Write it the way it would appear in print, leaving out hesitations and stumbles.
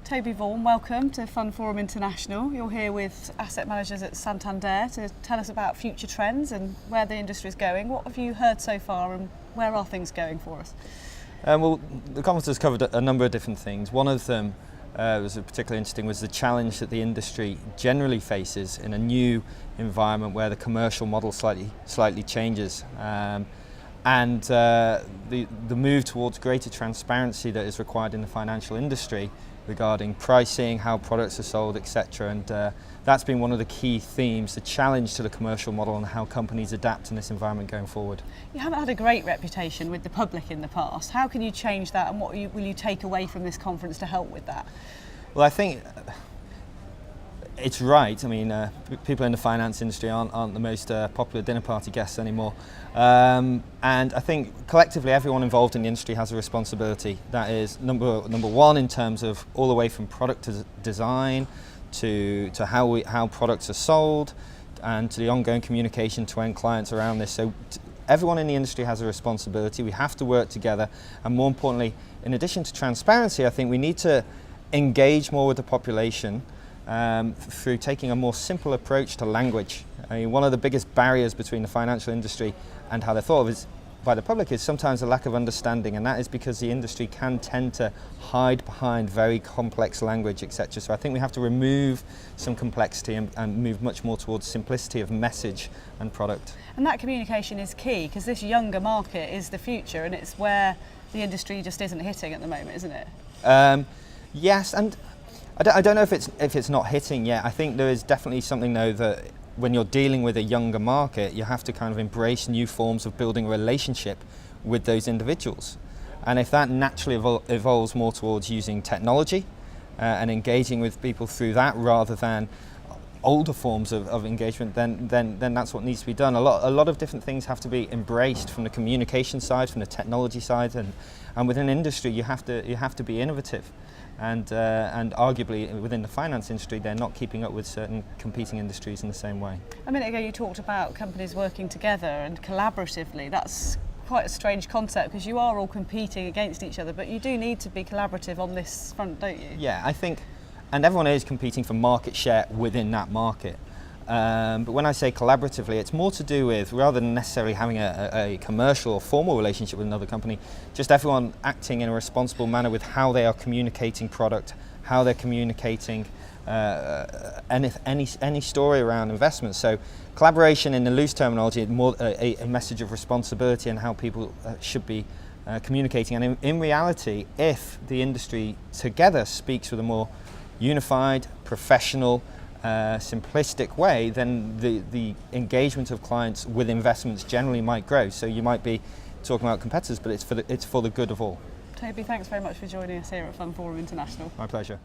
Toby Vaughan, welcome to FundForum International. You're here with asset managers at Santander to tell us about future trends and where the industry is going. What have you heard so far and where are things going for us? Well, the conference has covered a number of different things. One of them was particularly interesting was the challenge that the industry generally faces in a new environment where the commercial model slightly changes. And the move towards greater transparency that is required in the financial industry regarding pricing, how products are sold, etc. And that's been one of the key themes, the challenge to the commercial model and how companies adapt in this environment going forward. You haven't had a great reputation with the public in the past. How can you change that, and what will you take away from this conference to help with that? Well, I think it's right. I mean, people in the finance industry aren't the most popular dinner party guests anymore. And I think collectively everyone involved in the industry has a responsibility. That is number one in terms of all the way from product design to how products are sold and to the ongoing communication to end clients around this. So everyone in the industry has a responsibility. We have to work together, and more importantly, in addition to transparency, I think we need to engage more with the population through taking a more simple approach to language. I mean, one of the biggest barriers between the financial industry and how they're thought of by the public is sometimes a lack of understanding, and that is because the industry can tend to hide behind very complex language, etc. So I think we have to remove some complexity and move much more towards simplicity of message and product. And that communication is key, because this younger market is the future, and it's where the industry just isn't hitting at the moment, isn't it? Yes, and I don't know if it's not hitting yet. I think there is definitely something though that when you're dealing with a younger market, you have to kind of embrace new forms of building a relationship with those individuals. And if that naturally evolves more towards using technology and engaging with people through that rather than older forms of engagement, then that's what needs to be done. A lot of different things have to be embraced from the communication side, from the technology side, and within industry you have to be innovative. And arguably within the finance industry, they're not keeping up with certain competing industries in the same way. A minute ago you talked about companies working together and collaboratively. That's quite a strange concept, because you are all competing against each other, but you do need to be collaborative on this front, don't you? Yeah, I think, and everyone is competing for market share within that market. But when I say collaboratively, it's more to do with, rather than necessarily having a commercial or formal relationship with another company, just everyone acting in a responsible manner with how they are communicating product, how they're communicating any story around investments. So collaboration in the loose terminology is more a message of responsibility and how people should be communicating. And in reality, if the industry together speaks with a more unified, professional, simplistic way, then the engagement of clients with investments generally might grow. So you might be talking about competitors, but it's for the good of all. Toby, thanks very much for joining us here at FundForum International. My pleasure.